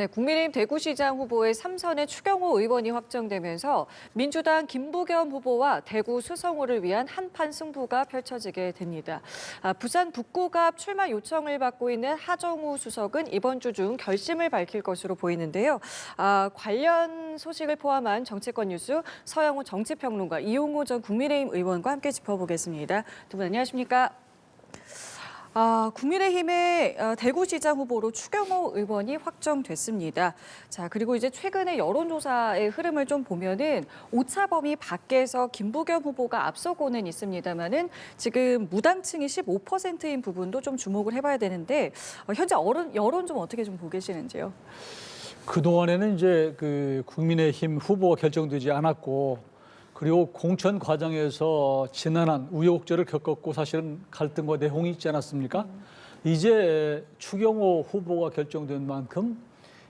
네, 국민의힘 대구시장 후보의 3선의 추경호 의원이 확정되면서 민주당 김부겸 후보와 대구 수성호를 위한 한판 승부가 펼쳐지게 됩니다. 부산 북구갑 출마 요청을 받고 있는 하정우 수석은 이번 주 중 결심을 밝힐 것으로 보이는데요. 관련 소식을 포함한 정치권 뉴스 서영우 정치평론가 이용호 전 국민의힘 의원과 함께 짚어보겠습니다. 두 분 안녕하십니까? 국민의힘의 대구시장 후보로 추경호 의원이 확정됐습니다. 자, 그리고 이제 최근에 여론조사의 흐름을 좀 보면은 오차범위 밖에서 김부겸 후보가 앞서고는 있습니다만은 지금 무당층이 15%인 부분도 좀 주목을 해봐야 되는데 현재 여론 좀 어떻게 좀 보고 계시는지요? 그동안에는 이제 국민의힘 후보가 결정되지 않았고 그리고 공천 과정에서 지난한 우여곡절을 겪었고 사실은 갈등과 내홍이 있지 않았습니까? 이제 추경호 후보가 결정된 만큼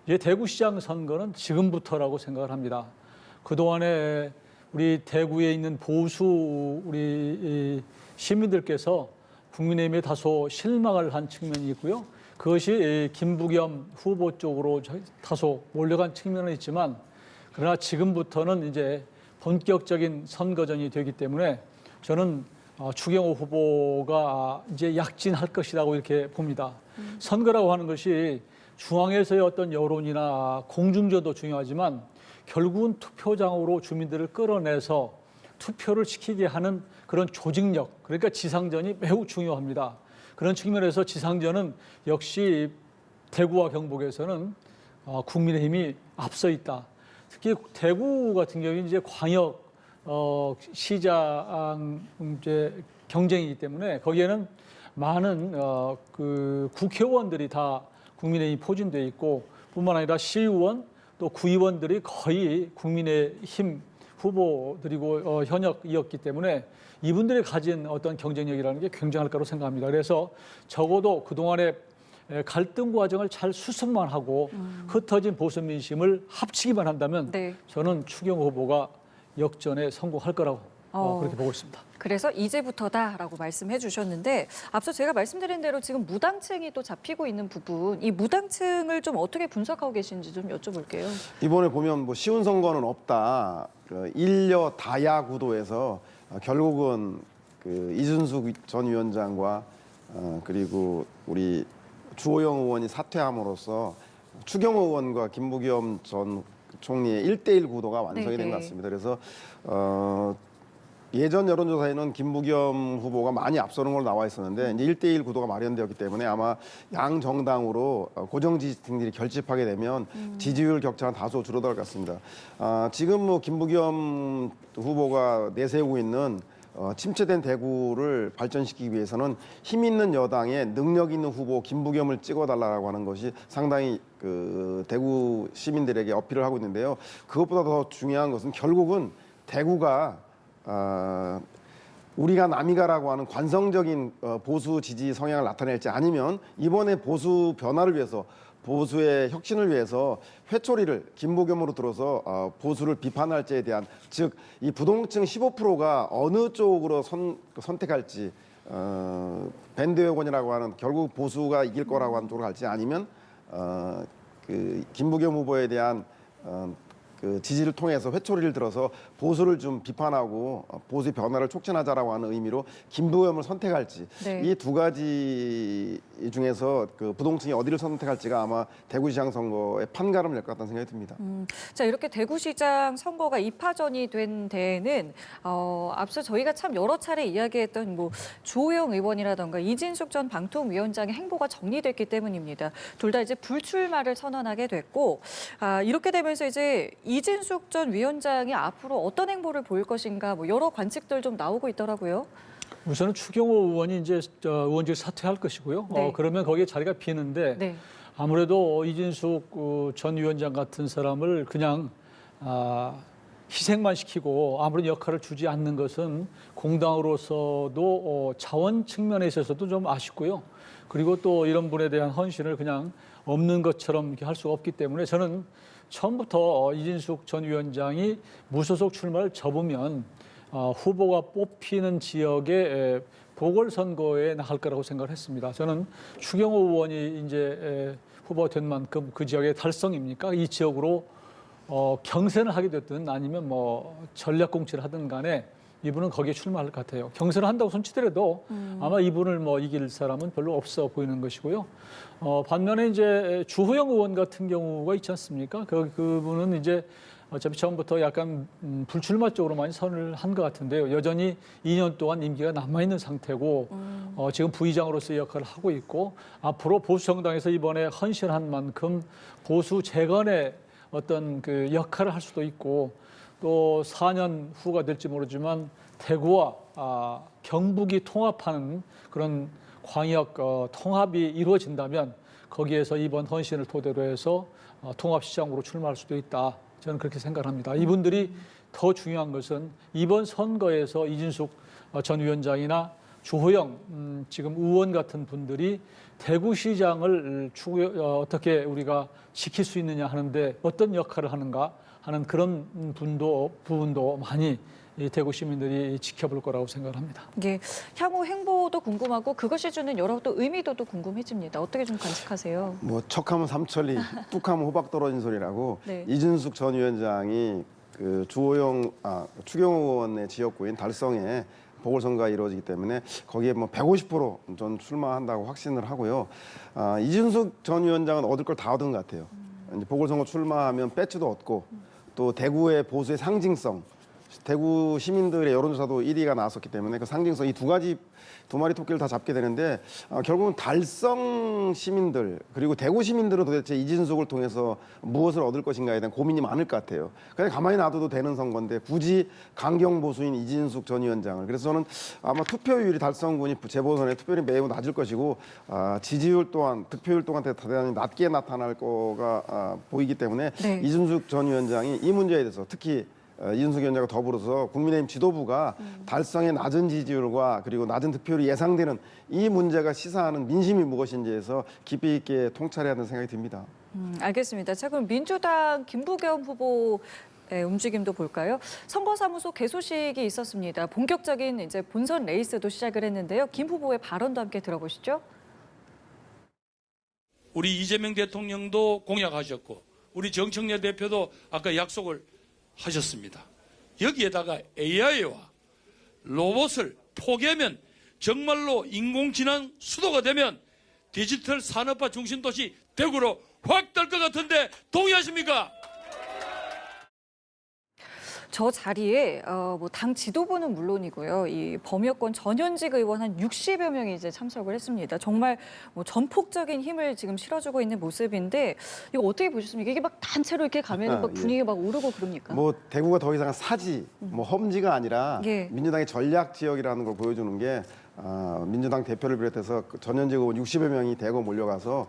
이제 대구시장 선거는 지금부터라고 생각을 합니다. 그동안에 우리 대구에 있는 보수 우리 시민들께서 국민의힘에 다소 실망을 한 측면이 있고요. 그것이 김부겸 후보 쪽으로 다소 몰려간 측면은 있지만 그러나 지금부터는 이제 본격적인 선거전이 되기 때문에 저는 추경호 후보가 이제 약진할 것이라고 이렇게 봅니다. 선거라고 하는 것이 중앙에서의 어떤 여론이나 공중전도 중요하지만 결국은 투표장으로 주민들을 끌어내서 투표를 시키게 하는 그런 조직력, 그러니까 지상전이 매우 중요합니다. 그런 측면에서 지상전은 역시 대구와 경북에서는 국민의힘이 앞서 있다. 특히 대구 같은 경우는 이제 광역 시장 이제 경쟁이기 때문에 거기에는 많은 국회의원들이 다 국민의힘 포진돼 있고 뿐만 아니라 시의원 또 구의원들이 거의 국민의힘 후보들이고 현역이었기 때문에 이분들이 가진 어떤 경쟁력이라는 게 굉장할 거라고 생각합니다. 그래서 적어도 그동안에 갈등 과정을 잘 수습만 하고 흩어진 보수 민심을 합치기만 한다면 네. 저는 추경호 후보가 역전에 성공할 거라고 그렇게 보고 있습니다. 그래서 이제부터다라고 말씀해 주셨는데 앞서 제가 말씀드린 대로 지금 무당층이 또 잡히고 있는 부분, 이 무당층을 좀 어떻게 분석하고 계신지 좀 여쭤볼게요. 이번에 보면 뭐 쉬운 선거는 없다. 일여 다야 구도에서 결국은 이준숙 전 위원장과 그리고 우리 주호영 의원이 사퇴함으로써 추경호 의원과 김부겸 전 총리의 1대1 구도가 완성이 된 것 같습니다. 그래서 예전 여론조사에는 김부겸 후보가 많이 앞서는 걸로 나와 있었는데 이제 1대1 구도가 마련되었기 때문에 아마 양 정당으로 고정 지지층들이 결집하게 되면 지지율 격차가 다소 줄어들 것 같습니다. 지금 뭐 김부겸 후보가 내세우고 있는 침체된 대구를 발전시키기 위해서는 힘 있는 여당에 능력 있는 후보 김부겸을 찍어달라고 하는 것이 상당히 대구 시민들에게 어필을 하고 있는데요. 그것보다 더 중요한 것은 결국은 대구가 우리가 남이가라고 하는 관성적인 보수 지지 성향을 나타낼지 아니면 이번에 보수 변화를 위해서 보수의 혁신을 위해서 회초리를 김부겸으로 들어서 보수를 비판할지에 대한 즉 이 부동층 15%가 어느 쪽으로 선택할지 밴드 여권이라고 하는 결국 보수가 이길 거라고 하는 쪽으로 갈지 아니면 김부겸 후보에 대한 지지를 통해서 회초리를 들어서 보수를 좀 비판하고 보수의 변화를 촉진하자라고 하는 의미로 김부겸을 선택할지 네. 이 두 가지 중에서 부동층이 어디를 선택할지가 아마 대구시장 선거의 판가름을 낼 것 같다는 생각이 듭니다. 자, 이렇게 대구시장 선거가 2파전이 된 데에는 앞서 저희가 참 여러 차례 이야기했던 뭐 주호영 의원이라던가 이진숙 전 방통위원장의 행보가 정리됐기 때문입니다. 둘 다 이제 불출마를 선언하게 됐고 이렇게 되면서 이제 이진숙 전 위원장이 앞으로 어떤 행보를 보일 것인가 뭐 여러 관측들 좀 나오고 있더라고요. 우선은 추경호 의원이 이제 의원직 사퇴할 것이고요. 네. 그러면 거기에 자리가 비는데 네. 아무래도 이진숙 전 위원장 같은 사람을 그냥 희생만 시키고 아무런 역할을 주지 않는 것은 공당으로서도 자원 측면에 있어서도 좀 아쉽고요. 그리고 또 이런 분에 대한 헌신을 그냥 없는 것처럼 이렇게 할 수가 없기 때문에 저는 처음부터 이진숙 전 위원장이 무소속 출마를 접으면 후보가 뽑히는 지역에 보궐선거에 나갈 거라고 생각을 했습니다. 저는 추경호 의원이 이제 후보가 된 만큼 그 지역의 달성입니까? 이 지역으로 경선을 하게 됐든 아니면 뭐 전략 공천을 하든 간에 이분은 거기에 출마할 것 같아요. 경선을 한다고 손치더라도 아마 이분을 뭐 이길 사람은 별로 없어 보이는 것이고요. 반면에 이제 주호영 의원 같은 경우가 있지 않습니까? 그분은 이제 어차피 처음부터 약간 불출마 쪽으로 많이 선을 한 것 같은데요. 여전히 2년 동안 임기가 남아있는 상태고 지금 부의장으로서의 역할을 하고 있고 앞으로 보수 정당에서 이번에 헌신한 만큼 보수 재건의 어떤 그 역할을 할 수도 있고 또 4년 후가 될지 모르지만 대구와 경북이 통합하는 그런 광역 통합이 이루어진다면 거기에서 이번 헌신을 토대로 해서 통합시장으로 출마할 수도 있다. 저는 그렇게 생각합니다. 이분들이 더 중요한 것은 이번 선거에서 이진숙 전 위원장이나 주호영 지금 의원 같은 분들이 대구시장을 어떻게 우리가 지킬 수 있느냐 하는데 어떤 역할을 하는가 하는 그런 부분도 많이 이 대구 시민들이 지켜볼 거라고 생각합니다. 예, 향후 행보도 궁금하고 그것이 주는 여러 또 의미도도 궁금해집니다. 어떻게 좀 관측하세요? 뭐 척하면 삼천리, 뚝하면 호박 떨어진 소리라고 네. 이준숙 전 위원장이 그 추경호 의원의 지역구인 달성에 보궐선거가 이루어지기 때문에 거기에 뭐 150% 출마한다고 확신을 하고요. 이준숙 전 위원장은 얻을 걸 다 얻은 것 같아요. 이제 보궐선거 출마하면 배지도 얻고 또 대구의 보수의 상징성, 대구 시민들의 여론조사도 1위가 나왔었기 때문에 그 상징성 이 두 마리 토끼를 다 잡게 되는데 결국은 달성 시민들 그리고 대구 시민들은 도대체 이진숙을 통해서 무엇을 얻을 것인가에 대한 고민이 많을 것 같아요. 그냥 가만히 놔둬도 되는 선거인데 굳이 강경 보수인 이진숙 전 위원장을 그래서 저는 아마 투표율이 달성군이 재보선의 투표율이 매우 낮을 것이고 지지율 또한 득표율 또한 대단히 낮게 나타날 거가 보이기 때문에 네. 이준숙 전 위원장이 이 문제에 대해서 특히 이준석 위원장과 더불어서 국민의힘 지도부가 달성의 낮은 지지율과 그리고 낮은 득표율이 예상되는 이 문제가 시사하는 민심이 무엇인지에서 깊이 있게 통찰해야 한다는 생각이 듭니다. 알겠습니다. 자, 그럼 민주당 김부겸 후보의 움직임도 볼까요? 선거사무소 개소식이 있었습니다. 본격적인 이제 본선 레이스도 시작을 했는데요. 김 후보의 발언도 함께 들어보시죠. 우리 이재명 대통령도 공약하셨고 우리 정청래 대표도 아까 약속을 하셨습니다. 여기에다가 AI와 로봇을 포개면 정말로 인공지능 수도가 되면 디지털 산업화 중심도시 대구로 확 될 것 같은데 동의하십니까? 저 자리에 뭐 당 지도부는 물론이고요. 이 범여권 전현직 의원 한 60여 명이 이제 참석을 했습니다. 정말 뭐 전폭적인 힘을 지금 실어주고 있는 모습인데 이거 어떻게 보셨습니까? 이게 막 단체로 이렇게 가면 막 분위기가 막 오르고 그럽니까? 뭐 대구가 더 이상 사지, 뭐 험지가 아니라 예. 민주당의 전략 지역이라는 걸 보여주는 게 민주당 대표를 비롯해서 전현직 의원 60여 명이 대거 몰려가서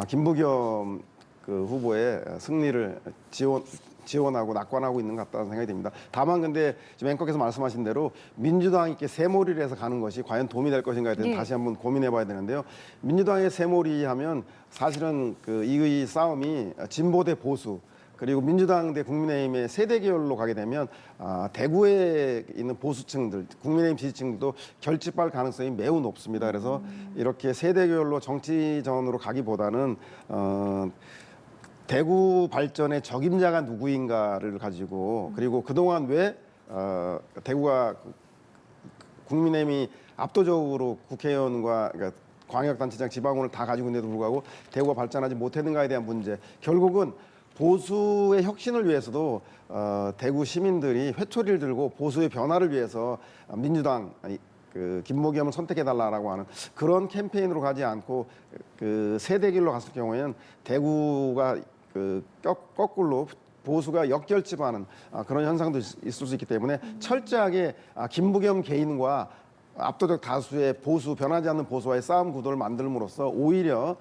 김부겸 그 후보의 승리를 지원하고 낙관하고 있는 것 같다는 생각이 듭니다. 다만 근데 지금 앵커께서 말씀하신 대로 민주당이 이렇게 새몰이를 해서 가는 것이 과연 도움이 될 것인가에 대해서 네. 다시 한번 고민해봐야 되는데요. 민주당의 새몰이하면 사실은 이 싸움이 진보 대 보수 그리고 민주당 대 국민의힘의 세대 계열로 가게 되면 대구에 있는 보수층들, 국민의힘 지지층도 결집할 가능성이 매우 높습니다. 그래서 이렇게 세대 계열로 정치전으로 가기보다는 대구 발전의 적임자가 누구인가를 가지고 그리고 그동안 왜 대구가 국민의힘이 압도적으로 국회의원과 그러니까 광역단체장 지방원을 다 가지고 있는데도 불구하고 대구가 발전하지 못했는가에 대한 문제 결국은 보수의 혁신을 위해서도 대구 시민들이 회초리를 들고 보수의 변화를 위해서 민주당 그 김부겸을 선택해달라고 하는 그런 캠페인으로 가지 않고 그 세대길로 갔을 경우에는 대구가 그 거꾸로 보수가 역결집하는 그런 현상도 있을 수 있기 때문에 철저하게 김부겸 개인과 압도적 다수의 보수 변하지 않는 보수와의 싸움 구도를 만들므로써 오히려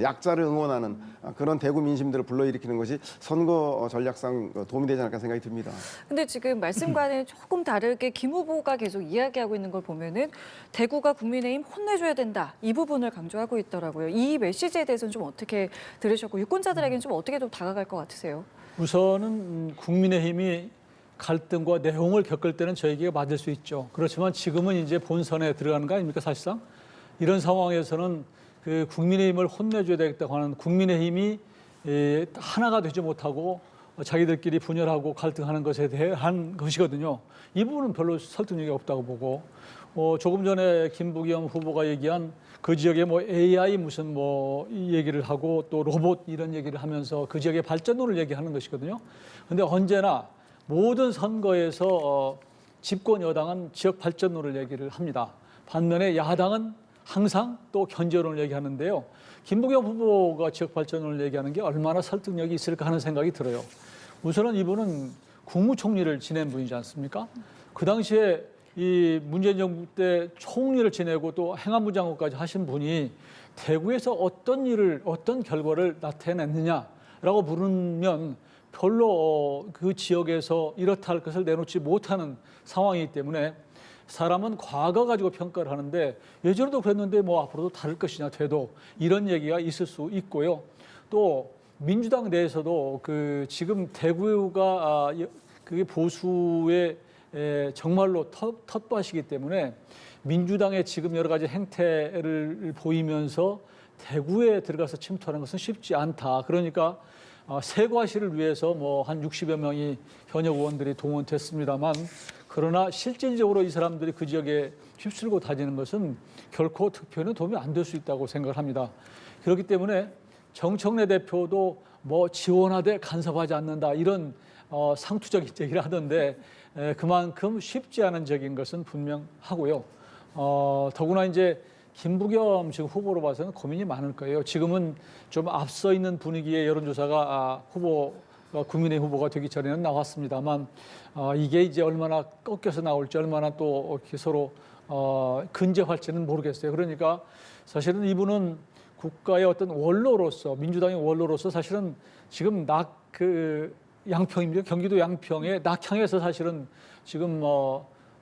약자를 응원하는 그런 대구 민심들을 불러일으키는 것이 선거 전략상 도움이 되지 않을까 생각이 듭니다. 근데 지금 말씀과는 조금 다르게 김 후보가 계속 이야기하고 있는 걸 보면은 대구가 국민의힘 혼내줘야 된다. 이 부분을 강조하고 있더라고요. 이 메시지에 대해서는 좀 어떻게 들으셨고 유권자들에게는 좀 어떻게 좀 다가갈 것 같으세요? 우선은 국민의힘이 갈등과 내홍을 겪을 때는 저에게 맞을 수 있죠. 그렇지만 지금은 이제 본선에 들어가는 거 아닙니까 사실상? 이런 상황에서는 그 국민의힘을 혼내줘야 되겠다고 하는 국민의힘이 하나가 되지 못하고 자기들끼리 분열하고 갈등하는 것에 대한 것이거든요. 이 부분은 별로 설득력이 없다고 보고 조금 전에 김부겸 후보가 얘기한 그 지역에 뭐 AI 무슨 뭐 이 얘기를 하고 또 로봇 이런 얘기를 하면서 그 지역의 발전론을 얘기하는 것이거든요. 그런데 언제나 모든 선거에서 집권 여당은 지역 발전론을 얘기를 합니다. 반면에 야당은 항상 또 견제론을 얘기하는데요. 김부겸 후보가 지역 발전론을 얘기하는 게 얼마나 설득력이 있을까 하는 생각이 들어요. 우선은 이분은 국무총리를 지낸 분이지 않습니까? 그 당시에 이 문재인 정부 때 총리를 지내고 또 행안부 장관까지 하신 분이 대구에서 어떤 결과를 나타냈느냐라고 물으면 별로 그 지역에서 이렇다 할 것을 내놓지 못하는 상황이기 때문에 사람은 과거 가지고 평가를 하는데 예전에도 그랬는데 뭐 앞으로도 다를 것이냐 돼도 이런 얘기가 있을 수 있고요. 또 민주당 내에서도 그 지금 대구가 그게 보수의 정말로 텃밭이기 때문에 민주당의 지금 여러 가지 행태를 보이면서 대구에 들어가서 침투하는 것은 쉽지 않다. 그러니까 세과시를 위해서 뭐 한 60여 명이 현역 의원들이 동원됐습니다만 그러나 실질적으로 이 사람들이 그 지역에 휩쓸고 다니는 것은 결코 득표에는 도움이 안 될 수 있다고 생각을 합니다. 그렇기 때문에 정청래 대표도 뭐 지원하되 간섭하지 않는다 이런 상투적인 얘기를 하던데 그만큼 쉽지 않은 적인 것은 분명하고요. 더구나 이제 김부겸 지금 후보로 봐서는 고민이 많을 거예요. 지금은 좀 앞서 있는 분위기의 여론조사가 국민의 후보가 되기 전에는 나왔습니다만 이게 이제 얼마나 꺾여서 나올지 얼마나 또 이렇게 서로 근접할지는 모르겠어요. 그러니까 사실은 이분은 국가의 어떤 원로로서 민주당의 원로로서 사실은 지금 양평입니다. 경기도 양평의 낙향에서 사실은 지금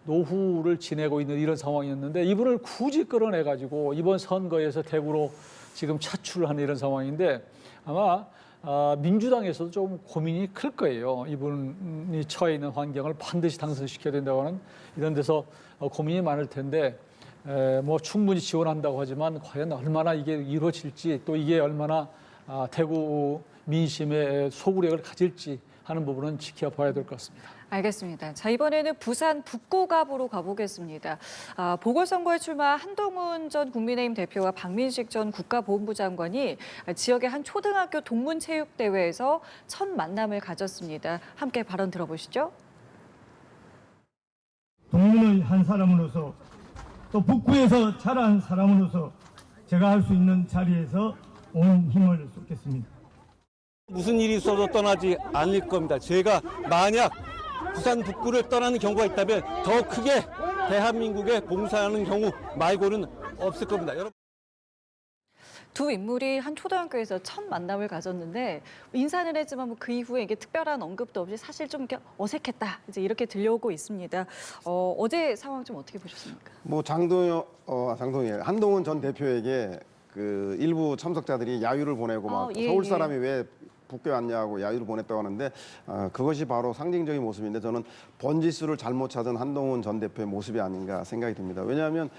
노후를 지내고 있는 이런 상황이었는데 이분을 굳이 끌어내가지고 이번 선거에서 대구로 지금 차출을 하는 이런 상황인데 아마 민주당에서도 좀 고민이 클 거예요. 이분이 처해 있는 환경을 반드시 당선시켜야 된다고 하는 이런 데서 고민이 많을 텐데 뭐 충분히 지원한다고 하지만 과연 얼마나 이게 이루어질지 또 이게 얼마나 대구 민심의 소구력을 가질지 하는 부분은 지켜봐야 될 것 같습니다. 알겠습니다. 자, 이번에는 부산 북구갑으로 가보겠습니다. 보궐선거에 출마한 한동훈 전 국민의힘 대표와 박민식 전 국가보훈부 장관이 지역의 한 초등학교 동문체육대회에서 첫 만남을 가졌습니다. 함께 발언 들어보시죠. 동문의 한 사람으로서 또 북구에서 자란 사람으로서 제가 할 수 있는 자리에서 온 힘을 쏟겠습니다. 무슨 일이 있어도 떠나지 않을 겁니다. 제가 만약 부산 북구를 떠나는 경우가 있다면 더 크게 대한민국에 봉사하는 경우 말고는 없을 겁니다. 여러분. 두 인물이 한 초등학교에서 첫 만남을 가졌는데 인사는 했지만 뭐 그 이후에 이게 특별한 언급도 없이 사실 좀 이렇게 어색했다 이제 이렇게 들려오고 있습니다. 어제 상황 좀 어떻게 보셨습니까? 뭐 한동훈 전 대표에게 그 일부 참석자들이 야유를 보내고 막 예, 서울 예. 사람이 왜 북교에 왔냐고 야유를 보냈다고 하는데 그것이 바로 상징적인 모습인데 저는 번지수를 잘못 찾은 한동훈 전 대표의 모습이 아닌가 생각이 듭니다. 왜냐하면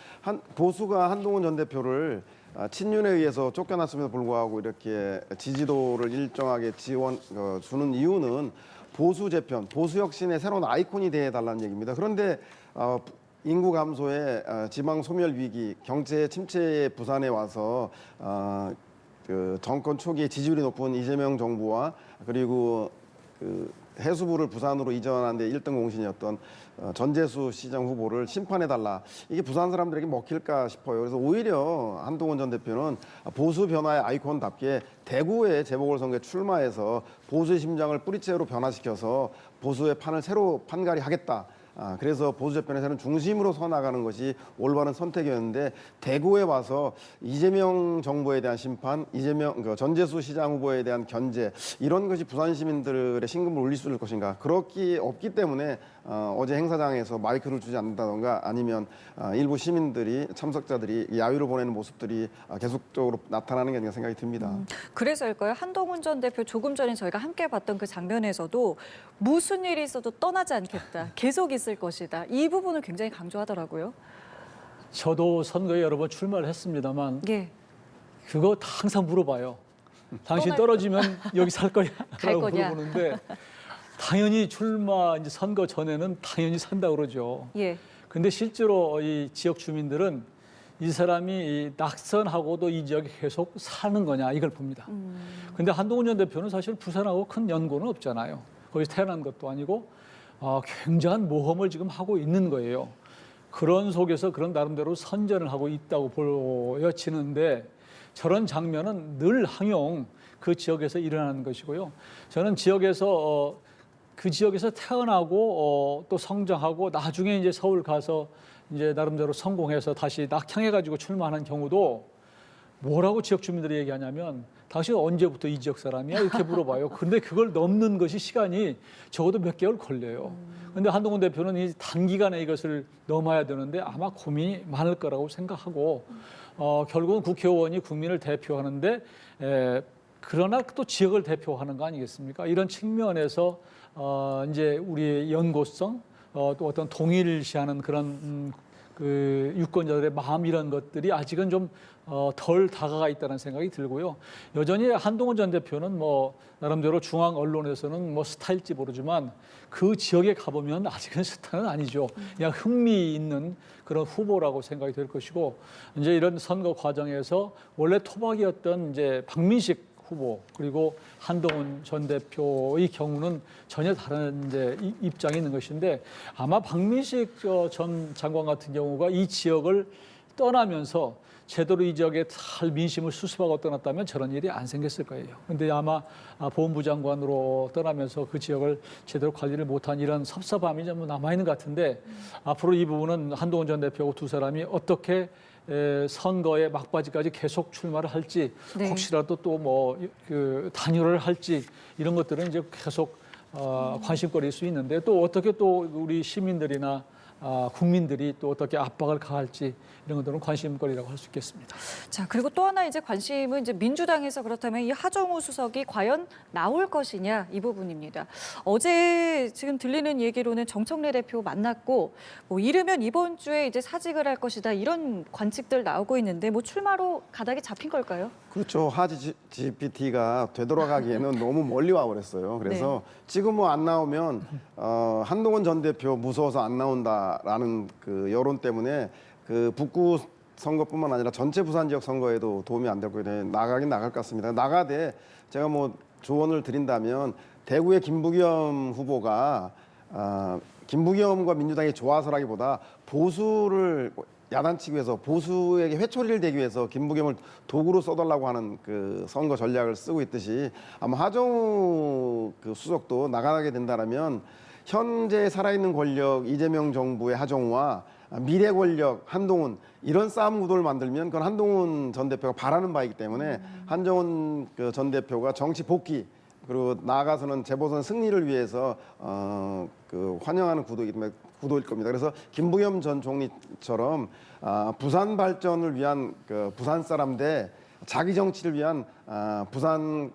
보수가 한동훈 전 대표를 친윤에 의해서 쫓겨났음에도 불구하고 이렇게 지지도를 일정하게 주는 이유는 보수 재편, 보수 혁신의 새로운 아이콘이 되어달라는 얘기입니다. 그런데 인구 감소에 지방 소멸 위기, 경제 침체의 부산에 와서 그 정권 초기에 지지율이 높은 이재명 정부와 그리고 그 해수부를 부산으로 이전하는 데 1등 공신이었던 전재수 시장 후보를 심판해달라. 이게 부산 사람들에게 먹힐까 싶어요. 그래서 오히려 한동훈 전 대표는 보수 변화의 아이콘답게 대구의 재보궐선거에 출마해서 보수의 심장을 뿌리채로 변화시켜서 보수의 판을 새로 판가리 하겠다. 그래서 보수 재편에서는 중심으로 서 나가는 것이 올바른 선택이었는데 대구에 와서 이재명 정부에 대한 심판, 전재수 시장 후보에 대한 견제 이런 것이 부산 시민들의 심금을 울릴 수 있을 것인가? 그렇기 없기 때문에 어제 행사장에서 마이크를 주지 않는다던가 아니면 일부 시민들이 참석자들이 야유를 보내는 모습들이 계속적으로 나타나는 게 아닌가 생각이 듭니다. 그래서일까요? 한동훈 전 대표 조금 전에 저희가 함께 봤던 그 장면에서도 무슨 일이 있어도 떠나지 않겠다. 계속 있을 것이다. 이 부분을 굉장히 강조하더라고요. 저도 선거에 여러 번 출마를 했습니다만 예. 그거 항상 물어봐요. 당신 떨어지면 여기 살 거냐? 갈 라고 거냐? 물어보는데 당연히 출마 이제 선거 전에는 당연히 산다 그러죠. 예. 근데 실제로 이 지역 주민들은 이 사람이 이 낙선하고도 이 지역에 계속 사는 거냐 이걸 봅니다. 근데 한동훈 전 대표는 사실 부산하고 큰 연고는 없잖아요. 거기서 태어난 것도 아니고 굉장한 모험을 지금 하고 있는 거예요. 그런 속에서 그런 나름대로 선전을 하고 있다고 보여지는데 저런 장면은 늘 항용 그 지역에서 일어나는 것이고요. 저는 지역에서 그 지역에서 태어나고 또 성장하고 나중에 이제 서울 가서 이제 나름대로 성공해서 다시 낙향해가지고 출마하는 경우도 뭐라고 지역 주민들이 얘기하냐면 당신 언제부터 이 지역 사람이야? 이렇게 물어봐요. 근데 그걸 넘는 것이 시간이 적어도 몇 개월 걸려요. 근데 한동훈 대표는 이 단기간에 이것을 넘어야 되는데 아마 고민이 많을 거라고 생각하고 결국은 국회의원이 국민을 대표하는데 그러나 또 지역을 대표하는 거 아니겠습니까? 이런 측면에서 이제 우리의 연고성 또 어떤 동일시하는 그런 그 유권자들의 마음 이런 것들이 아직은 좀 덜 다가가 있다는 생각이 들고요. 여전히 한동훈 전 대표는 뭐 나름대로 중앙 언론에서는 뭐 스타일지 모르지만 그 지역에 가보면 아직은 스타는 아니죠. 그냥 흥미 있는 그런 후보라고 생각이 될 것이고 이제 이런 선거 과정에서 원래 토박이었던 이제 박민식 후보 그리고 한동훈 전 대표의 경우는 전혀 다른 이제 입장이 있는 것인데 아마 박민식 전 장관 같은 경우가 이 지역을 떠나면서 제대로 이 지역에 잘 민심을 수습하고 떠났다면 저런 일이 안 생겼을 거예요. 근데 아마 보훈부 장관으로 떠나면서 그 지역을 제대로 관리를 못한 이런 섭섭함이 좀 남아있는 것 같은데 앞으로 이 부분은 한동훈 전 대표하고 두 사람이 어떻게 선거의 막바지까지 계속 출마를 할지 네. 혹시라도 또 뭐 그 단일화를 할지 이런 것들은 이제 계속 관심거리일 수 있는데 또 어떻게 또 우리 시민들이나 국민들이 또 어떻게 압박을 가할지 이런 것들은 관심거리라고 할 수 있겠습니다. 자, 그리고 또 하나 이제 관심은 이제 민주당에서 그렇다면 이 하정우 수석이 과연 나올 것이냐 이 부분입니다. 어제 지금 들리는 얘기로는 정청래 대표 만났고 뭐 이르면 이번 주에 이제 사직을 할 것이다 이런 관측들 나오고 있는데 뭐 출마로 가닥이 잡힌 걸까요? 그렇죠. 하지 GPT가 되돌아가기에는 너무 멀리 와버렸어요. 그래서 지금 뭐 안 나오면 한동훈 전 대표 무서워서 안 나온다라는 그 여론 때문에 그 북구 선거뿐만 아니라 전체 부산 지역 선거에도 도움이 안 될 거예요. 나가긴 나갈 것 같습니다. 나가되 제가 뭐 조언을 드린다면 대구의 김부겸 후보가 김부겸과 민주당이 좋아서라기보다 보수를 야단치기 위해서 보수에게 회초리를 대기 위해서 김부겸을 도구로 써달라고 하는 그 선거 전략을 쓰고 있듯이 아마 하정우 그 수석도 나가게 된다면 현재 살아있는 권력 이재명 정부의 하정우와 미래 권력 한동훈 이런 싸움 구도를 만들면 그건 한동훈 전 대표가 바라는 바이기 때문에 한동훈 전 대표가 정치 복귀 그리고 나아가서는 재보선 승리를 위해서 그 환영하는 구도일 겁니다. 그래서 김부겸 전 총리처럼 부산 발전을 위한 그 부산 사람 대 자기 정치를 위한 부산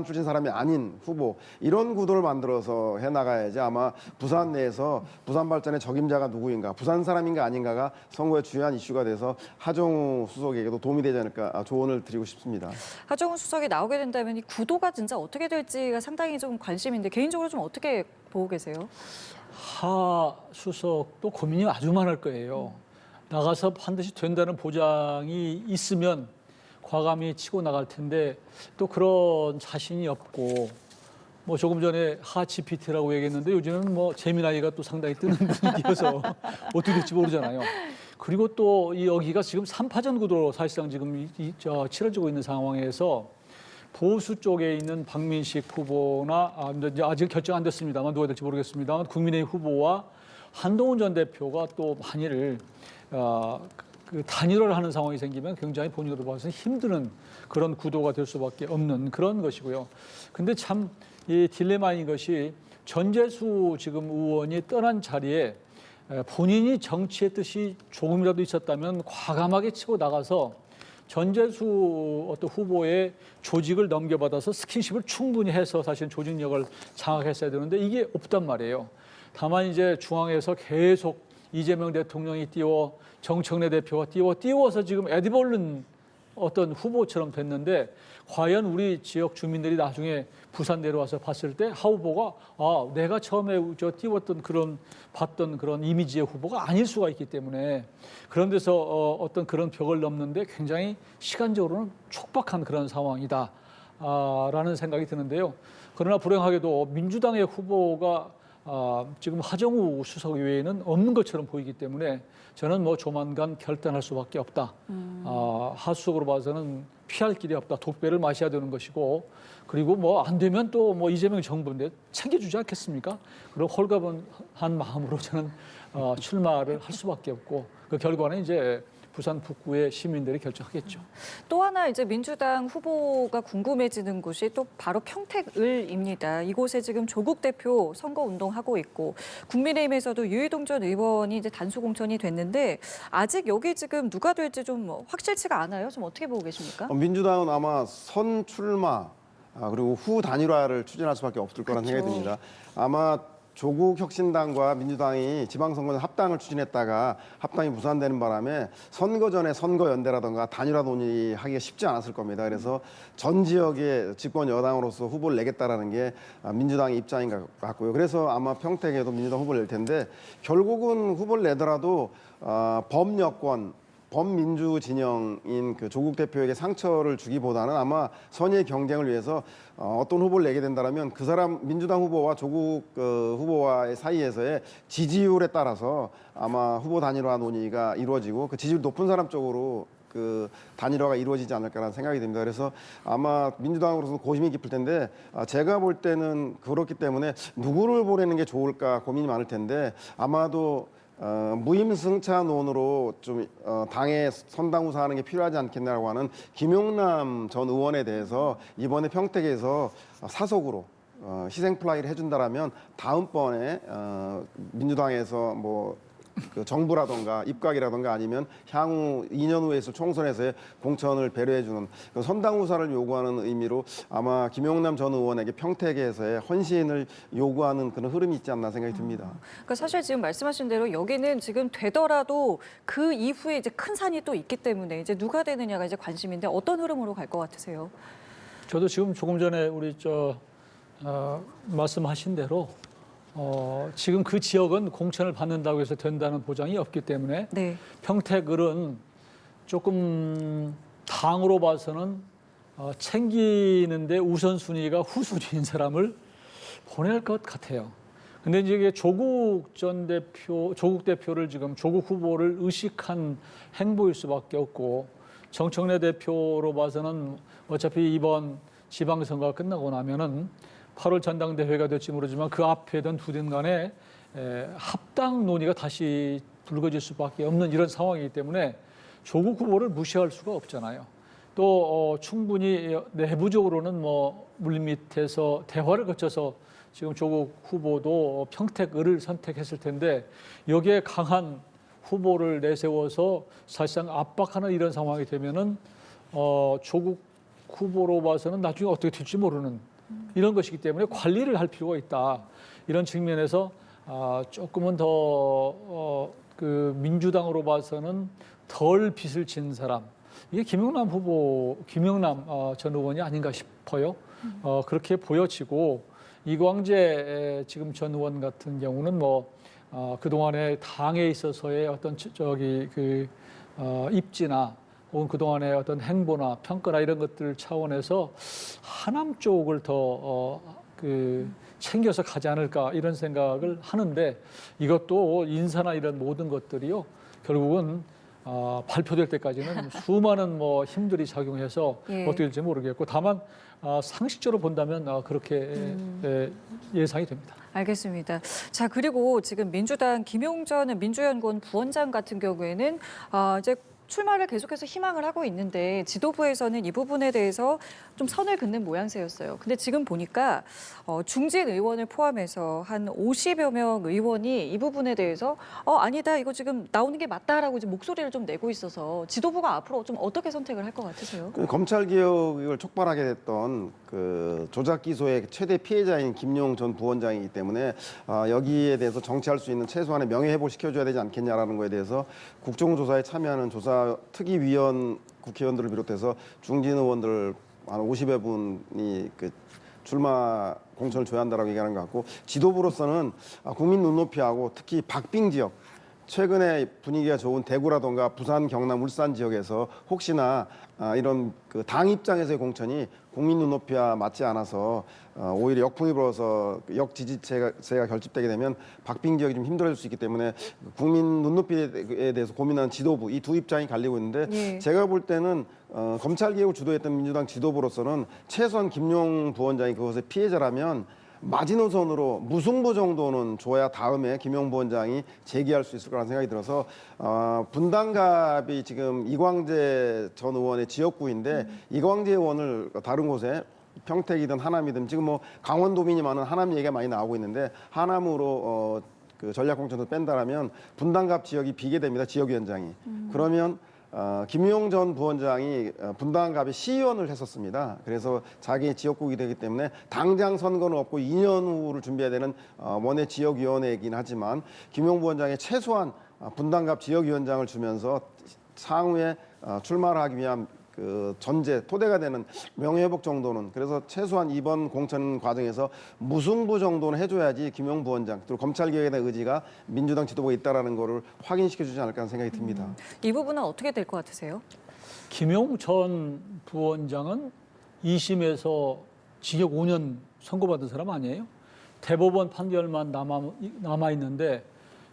출신 사람이 아닌 후보 이런 구도를 만들어서 해나가야지 아마 부산 내에서 부산 발전의 적임자가 누구인가 부산 사람인가 아닌가가 선거의 중요한 이슈가 돼서 하정우 수석에게도 도움이 되지 않을까 조언을 드리고 싶습니다. 하정우 수석이 나오게 된다면 이 구도가 진짜 어떻게 될지가 상당히 좀 관심인데 개인적으로 좀 어떻게 보고 계세요? 하 수석도 고민이 아주 많을 거예요. 나가서 반드시 된다는 보장이 있으면 과감히 치고 나갈 텐데 또 그런 자신이 없고 뭐 조금 전에 하 GPT라고 얘기했는데 요즘은 뭐 재미나이가 또 상당히 뜨는 분위기여서 어떻게 될지 모르잖아요. 그리고 또 이 여기가 지금 3파전 구도로 사실상 지금 치러지고 있는 상황에서 보수 쪽에 있는 박민식 후보나 아직 결정 안 됐습니다만 누가 될지 모르겠습니다만 국민의힘 후보와 한동훈 전 대표가 또 만일 그 단일화를 하는 상황이 생기면 굉장히 본인으로 봐서 힘드는 그런 구도가 될 수밖에 없는 그런 것이고요. 근데 참 이 딜레마인 것이 전재수 지금 의원이 떠난 자리에 본인이 정치의 뜻이 조금이라도 있었다면 과감하게 치고 나가서 전재수 어떤 후보의 조직을 넘겨받아서 스킨십을 충분히 해서 사실 조직력을 장악했어야 되는데 이게 없단 말이에요. 다만 이제 중앙에서 계속 이재명 대통령이 띄워 정청래 대표가 띄워서 지금 에디벌른 어떤 후보처럼 됐는데 과연 우리 지역 주민들이 나중에 부산 내려와서 봤을 때 하 후보가 내가 처음에 띄웠던 그런 봤던 그런 이미지의 후보가 아닐 수가 있기 때문에 그런 데서 어떤 그런 벽을 넘는데 굉장히 시간적으로는 촉박한 그런 상황이다. 라는 생각이 드는데요. 그러나 불행하게도 민주당의 후보가 지금 하정우 수석 외에는 없는 것처럼 보이기 때문에 저는 뭐 조만간 결단할 수밖에 없다. 하수석으로 봐서는 피할 길이 없다. 독배를 마셔야 되는 것이고 그리고 뭐 안 되면 또 뭐 이재명 정부인데 챙겨주지 않겠습니까? 그리고 홀가분한 마음으로 저는 출마를 할 수밖에 없고 그 결과는 이제 부산 북구의 시민들이 결정하겠죠. 또 하나 이제 민주당 후보가 궁금해지는 곳이 또 바로 평택을입니다. 이곳에 지금 조국 대표 선거 운동하고 있고 국민의힘에서도 유이동 전 의원이 이제 단수 공천이 됐는데 아직 여기 지금 누가 될지 좀 확실치가 않아요. 좀 어떻게 보고 계십니까? 민주당은 아마 선 출마 그리고 후 단일화를 추진할 수밖에 없을 거라는 그렇죠. 생각이 듭니다. 아마 조국 혁신당과 민주당이 지방선거에 합당을 추진했다가 합당이 무산되는 바람에 선거 전에 선거연대라든가 단일화 논의하기가 쉽지 않았을 겁니다. 그래서 전 지역의 집권 여당으로서 후보를 내겠다라는 게 민주당의 입장인 것 같고요. 그래서 아마 평택에도 민주당 후보를 낼 텐데 결국은 후보를 내더라도 범여권 범민주 진영인 그 조국 대표에게 상처를 주기보다는 아마 선의의 경쟁을 위해서 어떤 후보를 내게 된다면 그 사람 민주당 후보와 조국 후보와의 사이에서의 지지율에 따라서 아마 후보 단일화 논의가 이루어지고 그 지지율 높은 사람 쪽으로 그 단일화가 이루어지지 않을까라는 생각이 듭니다. 그래서 아마 민주당으로서 고심이 깊을 텐데 제가 볼 때는 그렇기 때문에 누구를 보내는 게 좋을까 고민이 많을 텐데 아마도 무임승차론으로 좀 당의 선당우사하는 게 필요하지 않겠냐고 하는 김용남 전 의원에 대해서 이번에 평택에서 사석으로 희생 플라이를 해준다라면 다음번에 민주당에서 뭐 그 정부라던가 입각이라던가 아니면 향후 2년 후에 있을 총선에서의 공천을 배려해주는 선당우사를 요구하는 의미로 아마 김용남 전 의원에게 평택에서의 헌신을 요구하는 그런 흐름이 있지 않나 생각이 듭니다. 그러니까 사실 지금 말씀하신 대로 여기는 지금 되더라도 그 이후에 이제 큰 산이 또 있기 때문에 이제 누가 되느냐가 이제 관심인데 어떤 흐름으로 갈 것 같으세요? 저도 지금 조금 전에 우리 말씀하신 대로 지금 그 지역은 공천을 받는다고 해서 된다는 보장이 없기 때문에 네. 평택을은 조금 당으로 봐서는 챙기는데 우선순위가 후순위인 사람을 보내야 할 것 같아요. 근데 이제 이게 조국 대표를 지금 조국 후보를 의식한 행보일 수밖에 없고 정청래 대표로 봐서는 어차피 이번 지방선거가 끝나고 나면은 8월 전당대회가 될지 모르지만 그 앞에든 두든 간에 합당 논의가 다시 불거질 수밖에 없는 이런 상황이기 때문에 조국 후보를 무시할 수가 없잖아요. 또 충분히 내부적으로는 뭐 물밑에서 대화를 거쳐서 지금 조국 후보도 평택을을 선택했을 텐데 여기에 강한 후보를 내세워서 사실상 압박하는 이런 상황이 되면은 조국 후보로 봐서는 나중에 어떻게 될지 모르는 이런 것이기 때문에 관리를 할 필요가 있다. 이런 측면에서 조금은 더 그 민주당으로 봐서는 덜 빚을 진 사람 이게 김용남 전 의원이 아닌가 싶어요. 그렇게 보여지고 이광재 지금 전 의원 같은 경우는 뭐 그동안에 당에 있어서의 어떤 입지나 혹은 그동안의 어떤 행보나 평가나 이런 것들 차원에서 하남 쪽을 더 챙겨서 가지 않을까 이런 생각을 하는데 이것도 인사나 이런 모든 것들이요 결국은 발표될 때까지는 수많은 뭐 힘들이 작용해서 예. 어떻게 될지 모르겠고 다만 상식적으로 본다면 그렇게 예상이 됩니다. 알겠습니다. 자, 그리고 지금 민주당 김용전 민주연구원 부원장 같은 경우에는 이제 출마를 계속해서 희망을 하고 있는데 지도부에서는 이 부분에 대해서 좀 선을 긋는 모양새였어요. 근데 지금 보니까 중진 의원을 포함해서 한 50여 명 의원이 이 부분에 대해서 아니다 이거 지금 나오는 게 맞다라고 이제 목소리를 좀 내고 있어서 지도부가 앞으로 좀 어떻게 선택을 할 것 같으세요? 검찰 개혁을 촉발하게 됐던 그 조작 기소의 최대 피해자인 김용 전 부원장이기 때문에 여기에 대해서 정치할 수 있는 최소한의 명예회복 시켜줘야 되지 않겠냐라는 거에 대해서 국정조사에 참여하는 조사 특위위원 국회의원들을 비롯해서 중진 의원들 한 50여 분이 그 출마 공천을 줘야 한다라고 얘기하는 것 같고, 지도부로서는 국민 눈높이하고 특히 박빙 지역, 최근에 분위기가 좋은 대구라던가 부산, 경남, 울산 지역에서 혹시나 이런 그 당 입장에서의 공천이 국민 눈높이와 맞지 않아서 오히려 역풍이 불어서 역지지세가 결집되게 되면 박빙 지역이 좀 힘들어질 수 있기 때문에 국민 눈높이에 대해서 고민하는 지도부, 이 두 입장이 갈리고 있는데, 예. 제가 볼 때는 검찰개혁을 주도했던 민주당 지도부로서는 최소한 김용 부원장이 그것의 피해자라면 마지노선으로 무승부 정도는 줘야 다음에 김용 부원장이 재기할 수 있을 거라는 생각이 들어서, 분당갑이 지금 이광재 전 의원의 지역구인데 이광재 의원을 다른 곳에 평택이든 하남이든 지금 뭐 강원도민이 많은 하남 얘기가 많이 나오고 있는데, 하남으로 그 전략공천도 뺀다라면 분당갑 지역이 비게 됩니다. 지역위원장이. 그러면 김용 전 부원장이 분당갑의 시의원을 했었습니다. 그래서 자기 지역구이 되기 때문에 당장 선거는 없고 2년 후를 준비해야 되는 원외 지역위원회이긴 하지만, 김용 부원장의 최소한 분당갑 지역위원장을 주면서 상후에 출마를 하기 위한 그 전제, 토대가 되는 명예회복 정도는, 그래서 최소한 이번 공천 과정에서 무승부 정도는 해줘야지 김용 부원장, 그리고 검찰개혁에 대한 의지가 민주당 지도부가 있다라는 거를 확인시켜주지 않을까 하는 생각이 듭니다. 이 부분은 어떻게 될 것 같으세요? 김용 전 부원장은 2심에서 징역 5년 선고받은 사람 아니에요? 대법원 판결만 남아 있는데,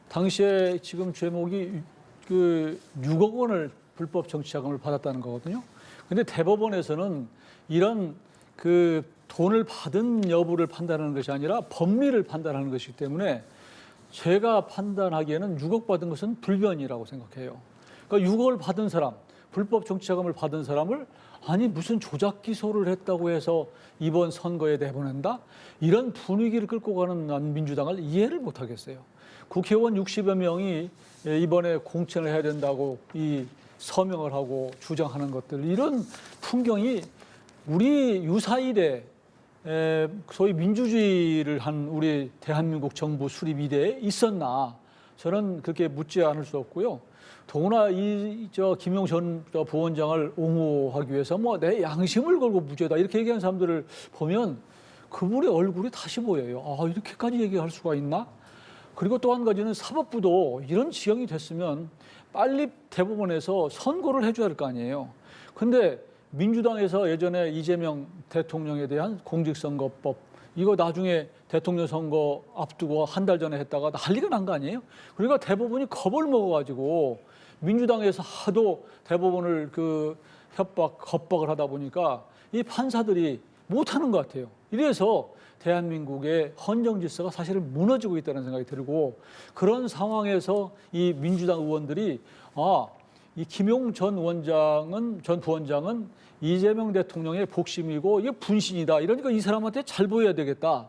당시에 지금 죄목이 그 6억 원을 불법 정치자금을 받았다는 거거든요. 근데 대법원에서는 이런 그 돈을 받은 여부를 판단하는 것이 아니라 법리를 판단하는 것이기 때문에, 제가 판단하기에는 6억 받은 것은 불변이라고 생각해요. 그러니까 6억을 받은 사람, 불법 정치자금을 받은 사람을 아니 무슨 조작 기소를 했다고 해서 이번 선거에 내보낸다? 이런 분위기를 끌고 가는 난 민주당을 이해를 못 하겠어요. 국회의원 60여 명이 이번에 공천을 해야 된다고 이 서명을 하고 주장하는 것들, 이런 풍경이 우리 유사일에 소위 민주주의를 한 우리 대한민국 정부 수립 이래에 있었나, 저는 그렇게 묻지 않을 수 없고요. 더구나 김용 전 부원장을 옹호하기 위해서 뭐 내 양심을 걸고 무죄다 이렇게 얘기하는 사람들을 보면 그분의 얼굴이 다시 보여요. 아, 이렇게까지 얘기할 수가 있나? 그리고 또 한 가지는 사법부도 이런 지형이 됐으면 빨리 대법원에서 선고를 해줘야 할 거 아니에요. 근데 민주당에서 예전에 이재명 대통령에 대한 공직선거법, 이거 나중에 대통령 선거 앞두고 한 달 전에 했다가 난리가 난 거 아니에요? 그러니까 대법원이 겁을 먹어가지고 민주당에서 하도 대법원을 그 겁박을 하다 보니까 이 판사들이 못하는 것 같아요. 이래서 대한민국의 헌정 질서가 사실은 무너지고 있다는 생각이 들고, 그런 상황에서 이 민주당 의원들이 이 김용 전 부원장은 이재명 대통령의 복심이고 이게 분신이다. 이러니까 이 사람한테 잘 보여야 되겠다.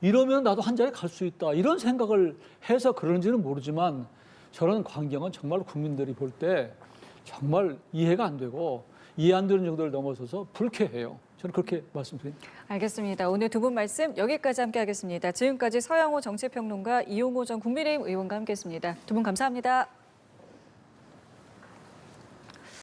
이러면 나도 한 자리 갈 수 있다. 이런 생각을 해서 그런지는 모르지만, 저런 광경은 정말 국민들이 볼 때 정말 이해가 안 되고 이해 안 되는 정도를 넘어서서 불쾌해요. 저는 그렇게 말씀드립니다. 알겠습니다. 오늘 두 분 말씀 여기까지 함께하겠습니다. 지금까지 서양호 정치평론가, 이용호 전 국민의힘 의원과 함께했습니다. 두 분 감사합니다.